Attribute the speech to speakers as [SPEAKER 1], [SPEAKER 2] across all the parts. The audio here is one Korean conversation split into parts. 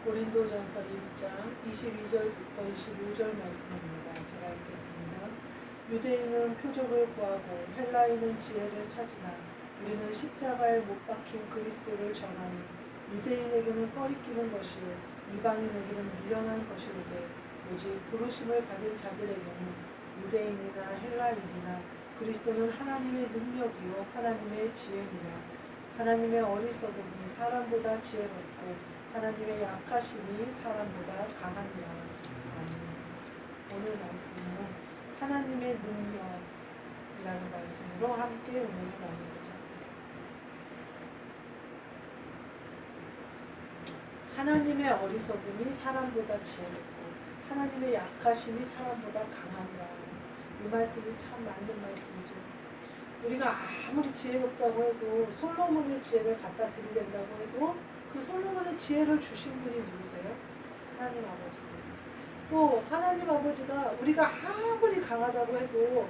[SPEAKER 1] 고린도전서 1장 22절부터 25절 말씀입니다. 제가 읽겠습니다. 유대인은 표적을 구하고 헬라인은 지혜를 찾으나 우리는 십자가에 못 박힌 그리스도를 전하니 유대인에게는 꺼리끼는 것이요 이방인에게는 미련한 것이로되 오직 부르심을 받은 자들에게는 유대인이나 헬라인이나 그리스도는 하나님의 능력이요 하나님의 지혜니라. 하나님의 어리석음이 사람보다 지혜롭고 하나님의 약하심이 사람보다 강하니라. 아멘. 오늘 말씀은 하나님의 능력이라는 말씀으로 함께 은혜를 나누고자 합니다. 하나님의 어리석음이 사람보다 지혜롭고 하나님의 약하심이 사람보다 강하니라. 이 말씀이 참 맞는 말씀이죠. 우리가 아무리 지혜롭다고 해도 솔로몬의 지혜를 갖다 드리된다고 해도 그 솔로몬의 지혜를 주신 분이 누구세요? 하나님 아버지세요. 또 하나님 아버지가 우리가 아무리 강하다고 해도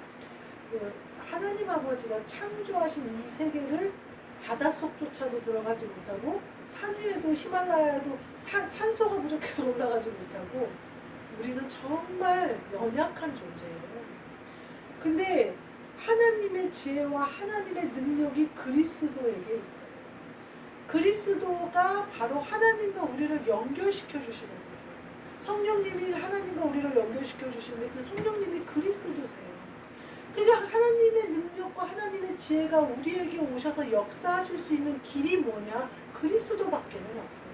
[SPEAKER 1] 그 하나님 아버지가 창조하신 이 세계를 바닷속조차도 들어가지 못하고 산 위에도 히말라야에도 산소가 부족해서 올라가지 못하고 우리는 정말 연약한 존재예요. 근데 하나님의 지혜와 하나님의 능력이 그리스도에게 있어요. 그리스도가 바로 하나님과 우리를 연결시켜 주시거든요. 성령님이 하나님과 우리를 연결시켜 주시는데 그 성령님이 그리스도세요. 그러니까 하나님의 능력과 하나님의 지혜가 우리에게 오셔서 역사하실 수 있는 길이 뭐냐? 그리스도밖에는 없어요.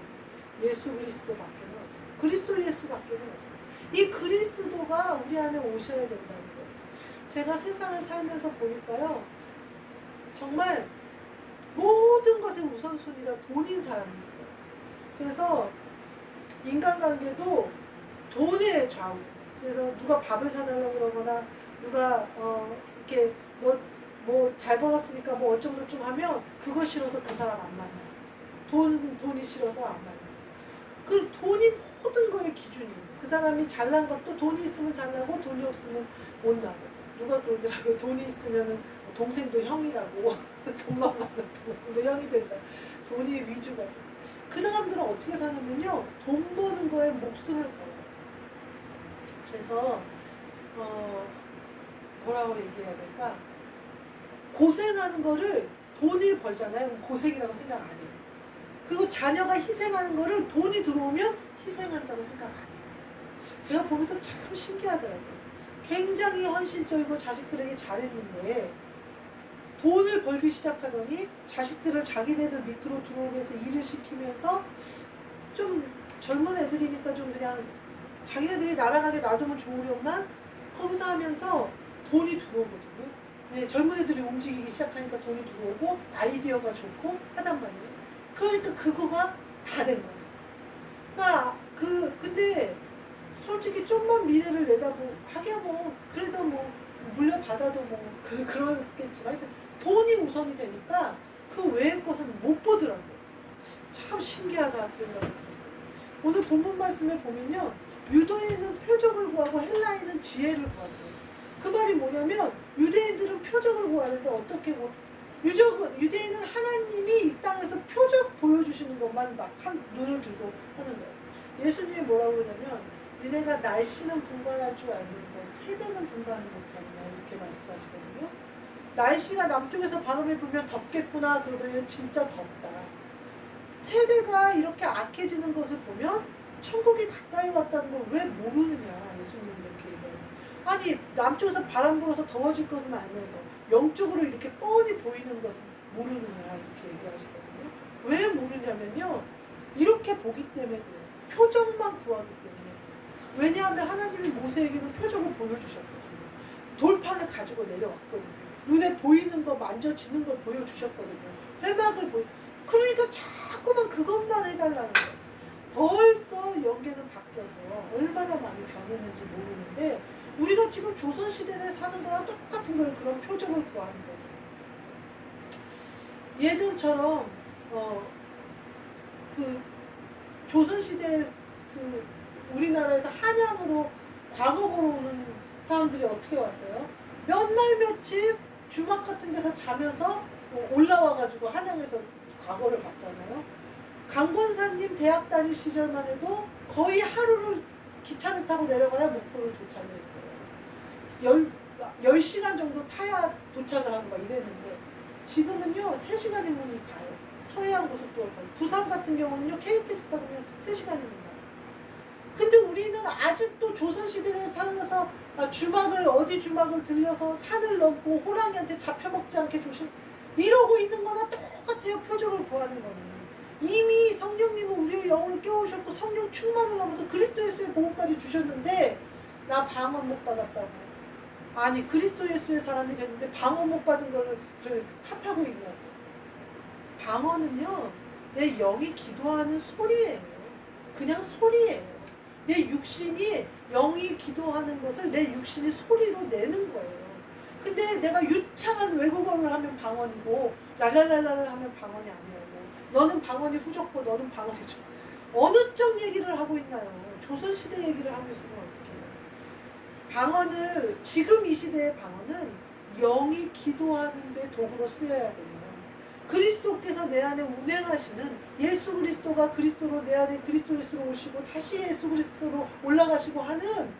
[SPEAKER 1] 예수 그리스도밖에는 없어요. 그리스도 예수밖에는 없어요. 이 그리스도가 우리 안에 오셔야 된다는 거예요. 제가 세상을 살면서 보니까요, 정말 모든 것의 우선순위가 돈인 사람이 있어요. 그래서 인간관계도 돈에 좌우. 그래서 누가 밥을 사달라고 그러거나 누가 이렇게 너 뭐 잘 벌었으니까 뭐 어쩌고저쩌고 하면 그거 싫어서 그 사람 안 만나요. 돈이 싫어서 안 만나요. 그 돈이 모든 거의 기준이에요. 그 사람이 잘난 것도 돈이 있으면 잘나고 돈이 없으면 못 나고. 누가 그러더라고요. 돈이 있으면 동생도 형이라고. 돈만 많은 동생도 형이 된다. 돈이 위주가. 그 사람들은 어떻게 사냐면요, 돈 버는 거에 목숨을 걸어요. 그래서 뭐라고 얘기해야 될까? 고생하는 거를 돈을 벌잖아요. 고생이라고 생각 안 해요. 그리고 자녀가 희생하는 거를 돈이 들어오면 희생한다고 생각 안 해요. 제가 보면서 참 신기하더라고요. 굉장히 헌신적이고 자식들에게 잘했는데 돈을 벌기 시작하더니 자식들을 자기네들 밑으로 들어오게 해서 일을 시키면서 좀 젊은 애들이니까 좀 그냥 자기네들이 날아가게 놔두면 좋으려만 거기서 하면서 돈이 들어오거든요. 네, 젊은 애들이 움직이기 시작하니까 돈이 들어오고 아이디어가 좋고 하단 말이에요. 그러니까 그거가 다 된 거예요. 그러니까 근데 솔직히 좀만 미래를 하긴 뭐 그래도 뭐 물려받아도 뭐 그렇겠지만 하여튼 돈이 우선이 되니까 그 외의 것은 못 보더라고요. 참 신기하다 생각이 들었어요. 오늘 본문 말씀에 보면요, 유대인은 표적을 구하고 헬라인은 지혜를 구한대요. 그 말이 뭐냐면 유대인들은 표적을 구하는데 어떻게 유대인은 하나님이 이 땅에서 표적 보여주시는 것만 막 눈을 들고 하는 거예요. 예수님이 뭐라고 그러냐면 니네가 날씨는 분간할 줄 알면서 세대는 분간을 못하느냐 이렇게 말씀하시거든요. 날씨가 남쪽에서 바람이 불면 덥겠구나 그러더니 진짜 덥다. 세대가 이렇게 악해지는 것을 보면 천국이 가까이 왔다는 걸 왜 모르느냐 예수님이 이렇게 얘기해요. 아니 남쪽에서 바람 불어서 더워질 것은 알면서 영적으로 이렇게 뻔히 보이는 것은 모르느냐 이렇게 얘기하시거든요. 왜 모르냐면요, 이렇게 보기 때문에 그래요. 표적만 구하기 때문에. 왜냐하면 하나님이 모세에게는 표적을 보여주셨거든요. 돌판을 가지고 내려왔거든요. 눈에 보이는 거 만져지는 걸 보여주셨거든요. 회막을 그러니까 자꾸만 그것만 해달라는 거예요. 벌써 연계는 바뀌어서 얼마나 많이 변했는지 모르는데 우리가 지금 조선시대에 사는 거랑 똑같은 거예요. 그런 표적을 구하는 거예요. 예전처럼 그 조선시대에 우리나라에서 한양으로 과거 보러 오는 사람들이 어떻게 왔어요? 몇 날 며칠 주막 같은 데서 자면서 올라와가지고 한양에서 과거를 봤잖아요. 강 권사님 대학 다닐 시절만 해도 거의 하루를 기차를 타고 내려가야 목포를 도착을 했어요. 10시간 정도 타야 도착을 하고 막 이랬는데 지금은요 3시간이면 가요. 서해안고속도로 타고. 부산 같은 경우는요 KTX 타면 3시간입니다. 근데 우리는 아직도 조선시대를 타서 어디 주막을 들려서 산을 넘고 호랑이한테 잡혀먹지 않게 조심 이러고 있는 거나 똑같아요. 표적을 구하는 거는. 이미 성령님은 우리의 영혼을 깨우셨고 성령 충만을 하면서 그리스도 예수의 복음까지 주셨는데 나 방언 못 받았다고. 아니 그리스도 예수의 사람이 됐는데 방언 못 받은 거를 탓하고 있냐고. 방언은요 내 영이 기도하는 소리예요. 그냥 소리예요. 내 육신이 영이 기도하는 것을 내 육신이 소리로 내는 거예요. 근데 내가 유창한 외국어를 하면 방언이고 랄랄랄라를 하면 방언이 아니라고. 너는 방언이 후졌고 너는 방언이 좋고. 어느 쪽 얘기를 하고 있나요? 조선시대 얘기를 하고 있으면 어떡해요. 방언을 지금 이 시대의 방언은 영이 기도하는데 도구로 쓰여야 됩니다. 그리스도께서 내 안에 운행하시는 예수 그리스도가 그리스도로 내 안에 그리스도 예수로 오시고 다시 예수 그리스도로 올라가시고 하는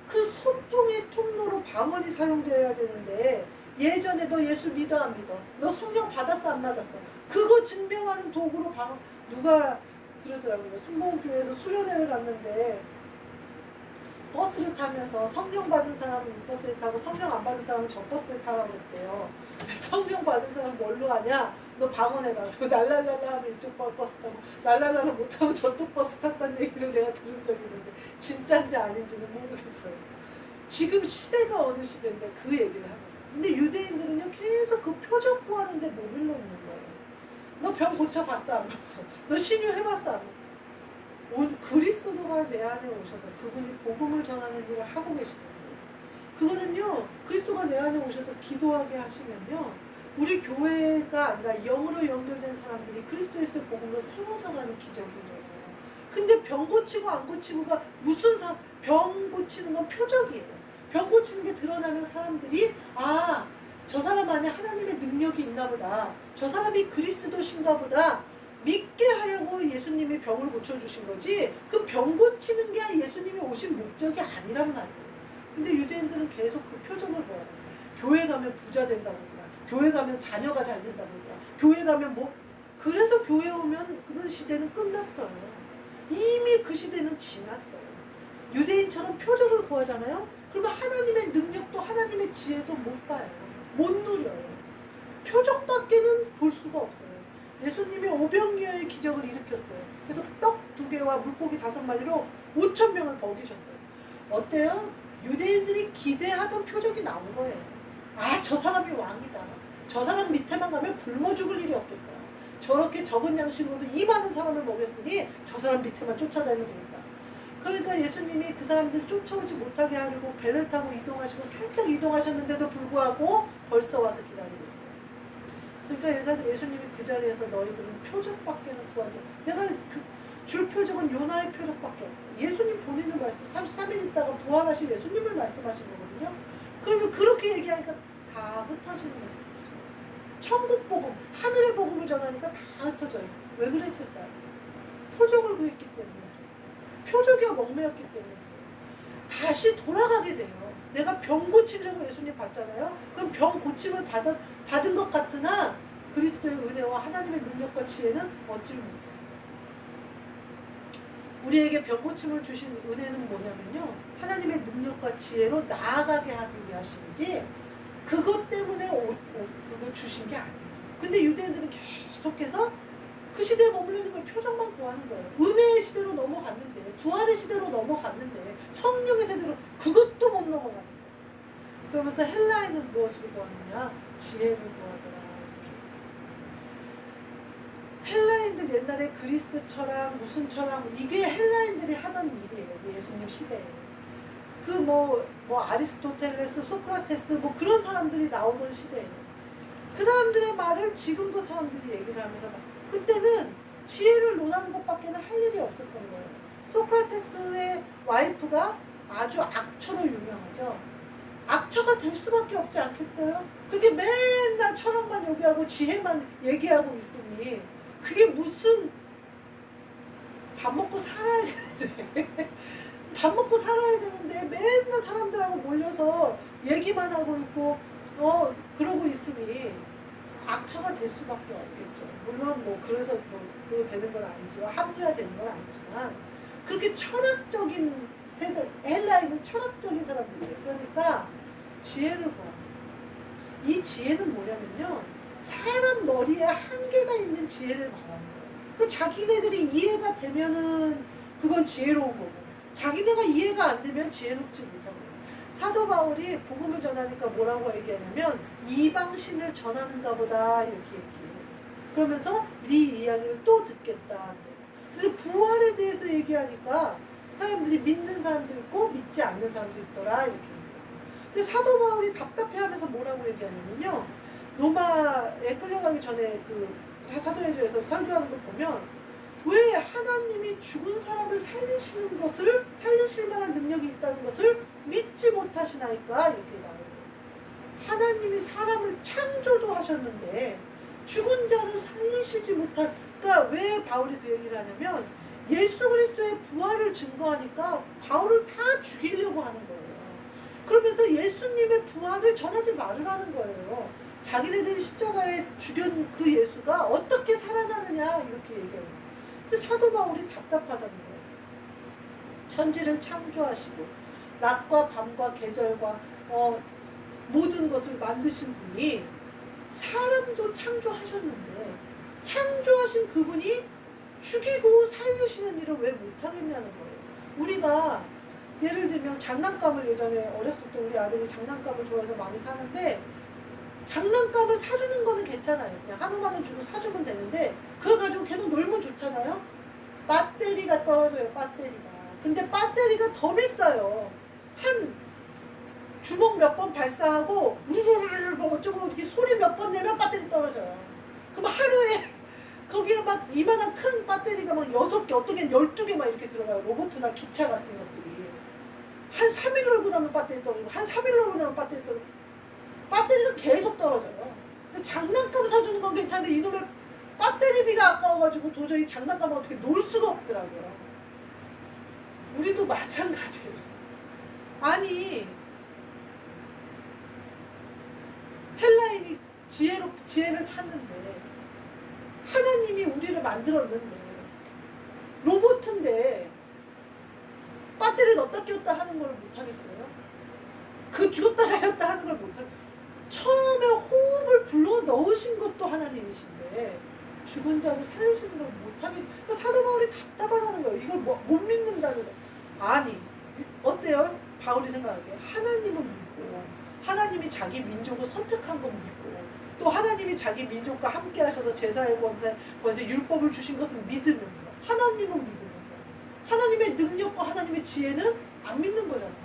[SPEAKER 1] 그 소통의 통로로 방언이 사용되어야 되는데 예전에 너 예수 믿어 안 믿어? 너 성령 받았어 안 받았어? 그거 증명하는 도구로 방언. 누가 그러더라고요. 순복음교회에서 수련회를 갔는데 버스를 타면서 성령 받은 사람은 이 버스에 타고 성령 안 받은 사람은 저 버스에 타라고 그랬대요. 성령 받은 사람은 뭘로 하냐? 너 방언해봐. 그리고 랄랄랄라 하면 이쪽 버스 타고 랄랄랄라 못하면 저쪽 버스 탔다는 얘기를 내가 들은 적이 있는데 진짜인지 아닌지는 모르겠어요. 지금 시대가 어느 시대인데 그 얘기를 하는 거예요. 근데 유대인들은요 계속 그 표적 구하는데 모빌로 있는 거예요. 너 병 고쳐봤어 안 봤어? 너 신유해봤어 안 봤어? 그리스도가 내 안에 오셔서 그분이 복음을 전하는 일을 하고 계시거든요. 그거는요 그리스도가 내 안에 오셔서 기도하게 하시면요 우리 교회가 아니라 영으로 연결된 사람들이 그리스도의 복음으로 세워져가는 기적인 거예요. 근데 병 고치고 안 고치고가 무슨 병 고치는 건 표적이에요. 병 고치는 게 드러나면 사람들이 저 사람 안에 하나님의 능력이 있나 보다. 저 사람이 그리스도신가 보다. 믿게 하려고 예수님이 병을 고쳐주신 거지 그 병 고치는 게 예수님이 오신 목적이 아니란 말이에요. 근데 유대인들은 계속 그 표적을 보아요. 교회 가면 부자 된다고 하더라. 교회 가면 자녀가 잘 된다고 하더라. 교회 가면 그래서 교회 오면 그 시대는 끝났어요. 이미 그 시대는 지났어요. 유대인처럼 표적을 구하잖아요. 그러면 하나님의 능력도 하나님의 지혜도 못 봐요. 못 누려요. 표적밖에는 볼 수가 없어요. 예수님이 오병이어의 기적을 일으켰어요. 그래서 떡 2개와 물고기 5마리로 5,000명을 먹이셨어요. 어때요? 유대인들이 기대하던 표적이 나온 거예요. 저 사람이 왕이다. 저 사람 밑에만 가면 굶어 죽을 일이 없겠다. 저렇게 적은 양식으로도 이 많은 사람을 먹였으니 저 사람 밑에만 쫓아다니면 되겠다. 그러니까 예수님이 그 사람들을 쫓아오지 못하게 하려고 배를 타고 이동하시고 살짝 이동하셨는데도 불구하고 벌써 와서 기다리고 있어요. 그러니까 예수님이 그 자리에서 너희들은 표적밖에는 구하지 내가 줄 표적은 요나의 표적밖에 없다. 예수님 본인을 말씀 33일 있다가 부활하신 예수님을 말씀하신 거거든요. 그러면 그렇게 얘기하니까 다 흩어지는 것을 볼 수가 있어요. 천국 복음, 하늘의 복음을 전하니까 다 흩어져요. 왜 그랬을까요? 표적을 구했기 때문에. 표적에 먹매였기 때문에. 다시 돌아가게 돼요. 내가 병 고치려고 예수님 받잖아요. 그럼 병 고침을 받은 것 같으나 그리스도의 은혜와 하나님의 능력과 지혜는 얻지 못해요. 우리에게 병 고침을 주신 은혜는 뭐냐면요. 하나님의 능력과 지혜로 나아가게 하기 위하심이지 그것 때문에 그거 주신 게 아니에요. 근데 유대인들은 계속해서 그 시대에 머무르는 거예요. 표적만 구하는 거예요. 은혜의 시대로 넘어갔는데 부활의 시대로 넘어갔는데 성령의 세대로 그것도 못 넘어가는 거예요. 그러면서 헬라인은 무엇을 구하느냐? 지혜를 구하더라. 헬라인들 옛날에 그리스 철학 무슨 철학 이게 헬라인들이 하던 일이에요. 예수님 시대에. 아리스토텔레스, 소크라테스 그런 사람들이 나오던 시대예요. 그 사람들의 말을 지금도 사람들이 얘기를 하면서 그때는 지혜를 논하는 것밖에는 할 일이 없었던 거예요. 소크라테스의 와이프가 아주 악처로 유명하죠. 악처가 될 수밖에 없지 않겠어요? 그렇게 맨날 철학만 얘기하고 지혜만 얘기하고 있으니 그게 무슨 밥 먹고 살아야 되는데 밥 먹고 살아야 되는데 맨날 사람들하고 몰려서 얘기만 하고 있고 그러고 있으니 악처가 될 수밖에 없겠죠. 물론 뭐 그래서 뭐 그거 되는 건 아니지만 합리화되는 건 아니지만 그렇게 철학적인 세대 헬라인은 철학적인 사람들이에요. 그러니까 지혜를 구합니다. 이 지혜는 뭐냐면요, 사람 머리에 한계가 있는 지혜를 말하는 거예요. 그 자기네들이 이해가 되면은 그건 지혜로운 거고, 자기네가 이해가 안 되면 지혜롭지 못한 거예요. 사도 바울이 복음을 전하니까 뭐라고 얘기하냐면 이방신을 전하는가 보다 이렇게 얘기해요. 그러면서 네 이야기를 또 듣겠다. 그래서 부활에 대해서 얘기하니까 사람들이 믿는 사람도 있고 믿지 않는 사람도 있더라 이렇게 얘기해요. 근데 사도 바울이 답답해하면서 뭐라고 얘기하냐면요, 로마에 끌려가기 전에 그 사도행전에서 설교하는 걸 보면 왜 하나님이 죽은 사람을 살리시는 것을, 살리실 만한 능력이 있다는 것을 믿지 못하시나이까 이렇게 말해요. 하나님이 사람을 창조도 하셨는데 죽은 자를 살리시지 못할, 그러니까 왜 바울이 그 얘기를 하냐면 예수 그리스도의 부활을 증거하니까 바울을 다 죽이려고 하는 거예요. 그러면서 예수님의 부활을 전하지 말으라는 거예요. 자기네들이 십자가에 죽인 그 예수가 어떻게 살아나느냐 이렇게 얘기해요. 근데 사도 바울이 답답하다는 거예요. 천지를 창조하시고 낮과 밤과 계절과 모든 것을 만드신 분이 사람도 창조하셨는데 창조하신 그분이 죽이고 살리시는 일을 왜 못하겠냐는 거예요. 우리가 예를 들면 장난감을 예전에 어렸을 때 우리 아들이 장난감을 좋아해서 많이 사는데 장난감을 사주는 거는 괜찮아요. 그냥 한우만 원 주고 사주면 되는데 그걸 가지고 계속 놀면 좋잖아요. 배터리가 떨어져요. 배터리가. 근데 배터리가 더 비싸요. 한 주먹 몇 번 발사하고 우르르르 뭐 어쩌고 이렇게 소리 몇 번 내면 배터리 떨어져요. 그럼 하루에 거기에 막 이만한 큰 배터리가 막 6개, 어떤 게 12개 막 이렇게 들어가요. 로봇이나 기차 같은 것들이. 한 3일 놀고 나면 배터리 떨어지고 한 3일 놀고 나면 배터리 떨어지고 배터리가 계속 떨어져요. 그래서 장난감 사주는 건 괜찮은데 이놈의 배터리비가 아까워가지고 도저히 장난감을 어떻게 놓을 수가 없더라고요. 우리도 마찬가지예요. 아니 헬라인이 지혜를 찾는데 하나님이 우리를 만들었는데 로봇인데 배터리 넣었다 끼웠다 하는 걸 못하겠어요? 그 죽었다 살렸다 하는 걸 못하겠어요? 처음에 호흡을 불러 넣으신 것도 하나님이신데 죽은 자를 살리시는 걸 못하겠어요. 그러니까 사도 바울이 답답하다는 거예요. 이걸 못 믿는다는 거예요. 아니 어때요? 바울이 생각하기에 하나님은 믿고 하나님이 자기 민족을 선택한 건 믿고 또 하나님이 자기 민족과 함께 하셔서 제사의 권세 율법을 주신 것은 믿으면서 하나님은 믿으면서 하나님의 능력과 하나님의 지혜는 안 믿는 거잖아요.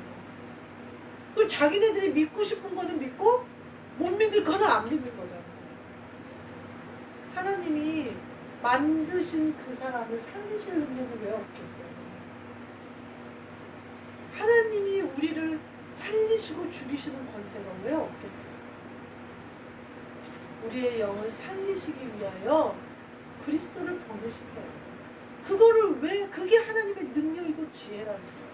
[SPEAKER 1] 그럼 자기네들이 믿고 싶은 거는 믿고 못 믿을 거는 안 믿는 거잖아요. 하나님이 만드신 그 사람을 살리실 능력이 왜 없겠어요? 하나님이 우리를 살리시고 죽이시는 권세가 왜 없겠어요? 우리의 영을 살리시기 위하여 그리스도를 보내신 거예요. 그거를 왜, 그게 하나님의 능력이고 지혜라는 거예요.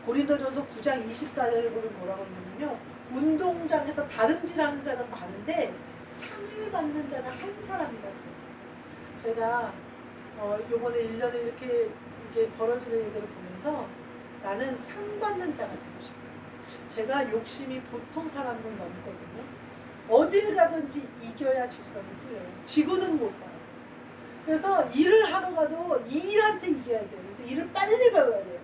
[SPEAKER 1] 고린도전서 9장 24절에 보면 뭐라고 하냐면요, 운동장에서 다름질하는 자는 많은데 상을 받는 자는 한 사람이다. 제가 요번에 1년에 이렇게 벌어지는 일들을 보면서 나는 상 받는 자가 되고 싶어요. 제가 욕심이 보통 사람은 넘거든요. 어딜 가든지 이겨야 직성이 풀려요. 지고는 못 살아요. 그래서 일을 하러 가도 이 일한테 이겨야 돼요. 그래서 일을 빨리 배워야 돼요.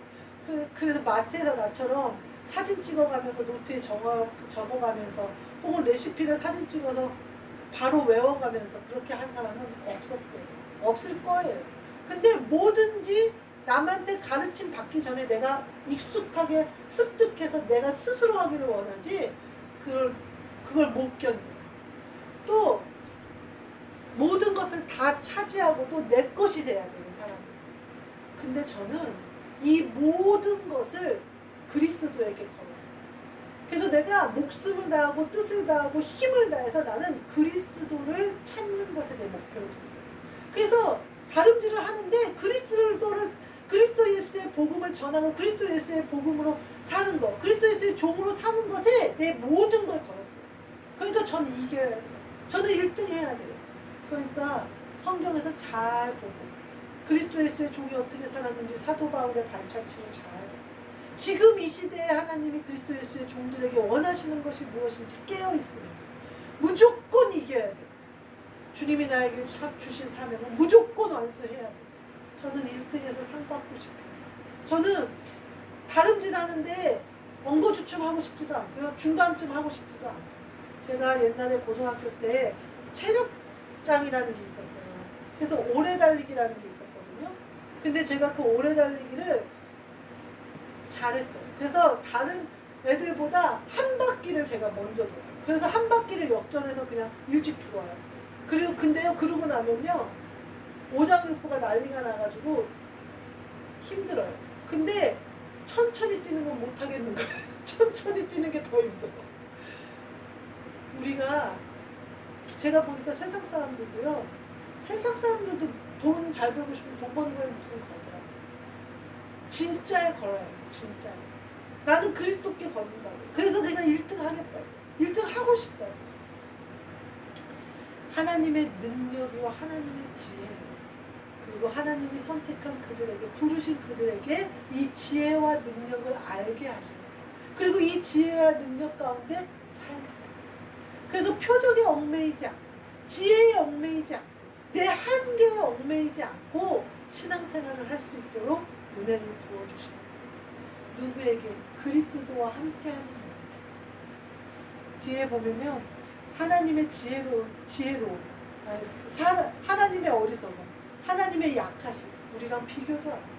[SPEAKER 1] 그래서 마트에서 나처럼 사진 찍어가면서 노트에 적어가면서 혹은 레시피를 사진 찍어서 바로 외워가면서 그렇게 한 사람은 없었대요. 없을 거예요. 근데 뭐든지 남한테 가르침 받기 전에 내가 익숙하게 습득해서 내가 스스로 하기를 원하지 그걸 못 견뎌요. 또 모든 것을 다 차지하고도 내 것이 돼야 되는 사람이에요. 근데 저는 이 모든 것을 그리스도에게 걸었어요. 그래서 내가 목숨을 다하고 뜻을 다하고 힘을 다해서 나는 그리스도를 찾는 것에 내 목표를 뒀어요. 그래서 다름질을 하는데 그리스도 예수의 복음을 전하고 그리스도 예수의 복음으로 사는 것, 그리스도 예수의 종으로 사는 것에 내 모든 걸 걸었어요. 그러니까 전 이겨야 돼요. 저는 1등 해야 돼요. 그러니까 성경에서 잘 보고 그리스도 예수의 종이 어떻게 살았는지 사도 바울의 발자취를 잘 보고 지금 이 시대에 하나님이 그리스도 예수의 종들에게 원하시는 것이 무엇인지 깨어있으면서 무조건 이겨야 돼요. 주님이 나에게 주신 사명은 무조건 완수해야 돼요. 저는 1등에서 상 받고 싶어요. 저는 다름질하는데 엉거주춤하고 싶지도 않고요. 중간쯤 하고 싶지도 않아요. 제가 옛날에 고등학교 때 체력장이라는 게 있었어요. 그래서 오래 달리기라는 게 있었거든요. 근데 제가 그 오래 달리기를 잘했어요. 그래서 다른 애들보다 한 바퀴를 제가 먼저 돌아요. 그래서 한 바퀴를 역전해서 그냥 일찍 들어와요. 근데요, 그러고 나면요, 오장육부가 난리가 나가지고 힘들어요. 근데 천천히 뛰는 건 못 하겠는 거예요. 천천히 뛰는 게 더 힘들어. 제가 보니까 세상 사람들도 돈 잘 벌고 싶으면 돈 버는 거에 무슨 거더라. 진짜에 걸어야지, 진짜에. 나는 그리스도께 걷는다고. 그래서 내가 1등 하겠다고. 1등 하고 싶다고. 하나님의 능력이와 하나님의 지혜, 그리고 하나님이 선택한 그들에게, 부르신 그들에게 이 지혜와 능력을 알게 하시고, 그리고 이 지혜와 능력 가운데 살게 하세요. 그래서 표적에 얽매이지 않고, 지혜에 얽매이지 않고, 내 한계에 얽매이지 않고 신앙생활을 할 수 있도록 은혜를 부어주시는 누구에게? 그리스도와 함께하는 분. 뒤에 보면요, 하나님의 하나님의 어리석음, 하나님의 약하심, 우리랑 비교도 안 돼요.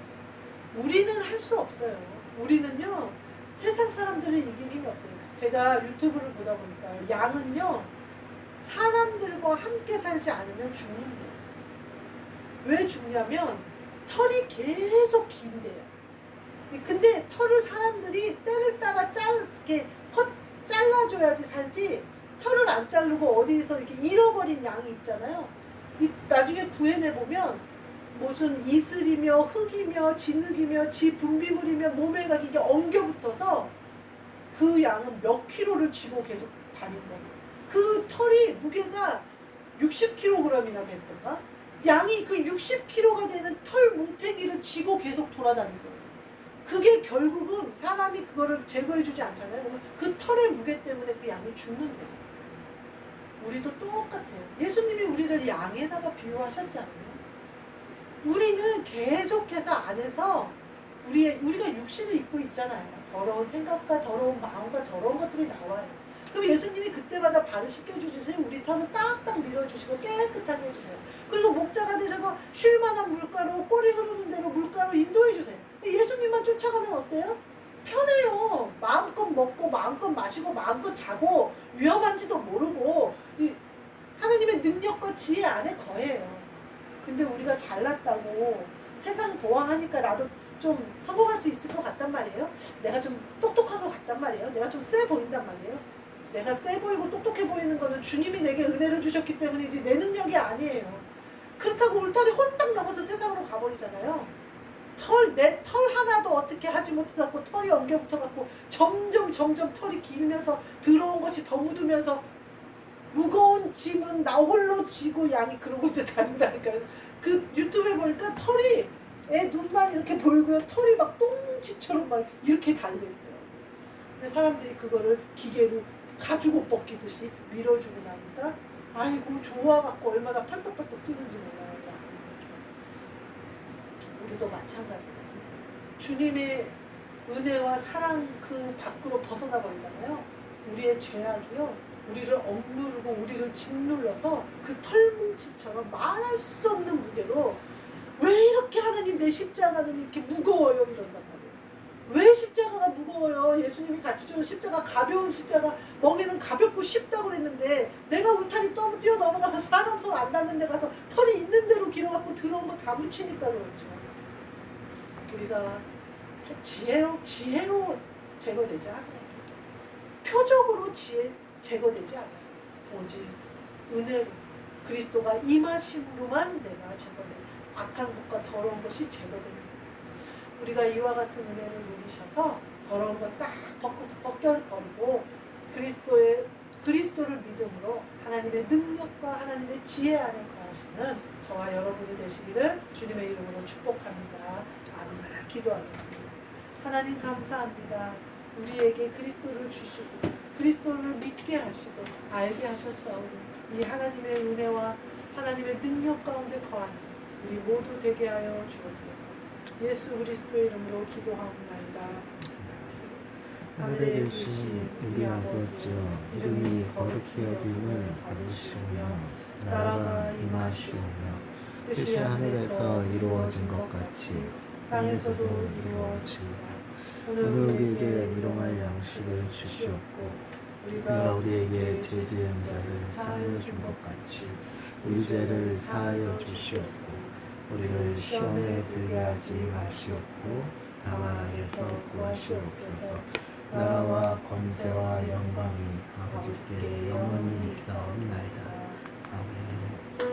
[SPEAKER 1] 우리는 할 수 없어요. 우리는요, 세상 사람들을 이길 힘이 없어요. 제가 유튜브를 보다 보니까 양은요, 사람들과 함께 살지 않으면 죽는데요. 왜 죽냐면 털이 계속 긴대요. 근데 털을 사람들이 때를 따라 이렇게 잘라줘야지 살지, 털을 안 자르고 어디에서 이렇게 잃어버린 양이 있잖아요. 나중에 구해내보면 무슨 이슬이며 흙이며 진흙이며 지 분비물이며 몸에 막 이게 엉겨붙어서 그 양은 몇 킬로를 쥐고 계속 다닌 거예요. 그 털이 무게가 60kg이나 됐던가? 양이 그 60kg가 되는 털 뭉탱이를 쥐고 계속 돌아다닌 거예요. 그게 결국은 사람이 그거를 제거해주지 않잖아요. 그러면 그 털의 무게 때문에 그 양이 죽는데요. 우리도 똑같아요. 예수님이 우리를 양에다가 비유하셨잖아요. 우리는 계속해서 안에서 우리가 육신을 입고 있잖아요. 더러운 생각과 더러운 마음과 더러운 것들이 나와요. 그럼 예수님이 그때마다 발을 씻겨주시세요. 우리 털을 딱딱 밀어주시고 깨끗하게 해주세요. 그리고 목자가 되셔서 쉴만한 물가로, 꼬리 흐르는 대로 물가로 인도해주세요. 예수님만 쫓아가면 어때요? 편해요. 마음껏 먹고 마음껏 마시고 마음껏 자고 위험한지도 모르고 하나님의 능력과 지혜 안에 거해요. 근데 우리가 잘났다고 세상 보완하니까 나도 좀 성공할 수 있을 것 같단 말이에요. 내가 좀 똑똑한 것 같단 말이에요. 내가 좀 세 보인단 말이에요. 내가 세 보이고 똑똑해 보이는 거는 주님이 내게 은혜를 주셨기 때문이지 내 능력이 아니에요. 그렇다고 울타리 홀딱 넘어서 세상으로 가버리잖아요. 내 털 하나도 어떻게 하지 못해갖고 털이 엉겨붙어갖고 점점 털이 길면서 들어온 것이 더 묻으면서 무거운 짐은 나 홀로 지고 양이 그러고 이제 다닌다니까요. 그 유튜브에 보니까 털이 애 눈만 이렇게 보이고요. 털이 막 똥치처럼 막 이렇게 달려있더라고요. 근데 사람들이 그거를 기계로 가죽옷 벗기듯이 밀어주고 나니까 아이고 좋아갖고 얼마나 팔떡팔떡 뛰는지 몰라요. 우리도 마찬가지예요. 주님의 은혜와 사랑 그 밖으로 벗어나 버리잖아요. 우리의 죄악이요, 우리를 억누르고 우리를 짓눌러서 그 털뭉치처럼 말할 수 없는 무게로 왜 이렇게 하나님 내 십자가는 이렇게 무거워요 이런단 말이에요. 왜 십자가가 무거워요? 예수님이 같이 주는 십자가, 가벼운 십자가, 멍에는 가볍고 쉽다고 그랬는데 내가 울타리 뛰어넘어가서 사람 손 안 닿는 데 가서 털이 있는 대로 길어갖고 들어온 거 다 묻히니까 그렇죠. 우리가 지혜로 제거되지 않아요. 표적으로 제거되지 않아요. 오직 은혜로 그리스도가 임하심으로만 내가 제거돼요. 악한 것과 더러운 것이 제거됩니다. 우리가 이와 같은 은혜를 누리셔서 더러운 것 싹 벗겨버리고 그리스도를 믿음으로 하나님의 능력과 하나님의 지혜 안에 거하시는 저와 여러분이 되시기를 주님의 이름으로 축복합니다. 아멘. 기도하겠습니다. 하나님 감사합니다. 우리에게 그리스도를 주시고 그리스도를 믿게 하시고 알게 하셨사오니 이 하나님의 은혜와 하나님의 능력 가운데 거하는 우리 모두 되게 하여 주옵소서. 예수 그리스도의 이름으로 기도하옵나이다.
[SPEAKER 2] 하늘에 계신 우리 아버지여, 이름이 거룩히 여김을 받으시오며 나라가 임하시오며 뜻이 하늘에서 이루어진 것 같이 땅에서도 이루어지이다. 오늘 우리에게 일용할 양식을 주시옵고 우리가 우리에게 죄 지은 자를 사하여 준 것 같이 우리 죄를 사하여 주시옵고 우리를 시험에 들게 하지 마시옵고 다만 악에서 구하시옵소서. 나라와 권세와 영광이 아버지께 영원히 있사옵나이다. 아멘.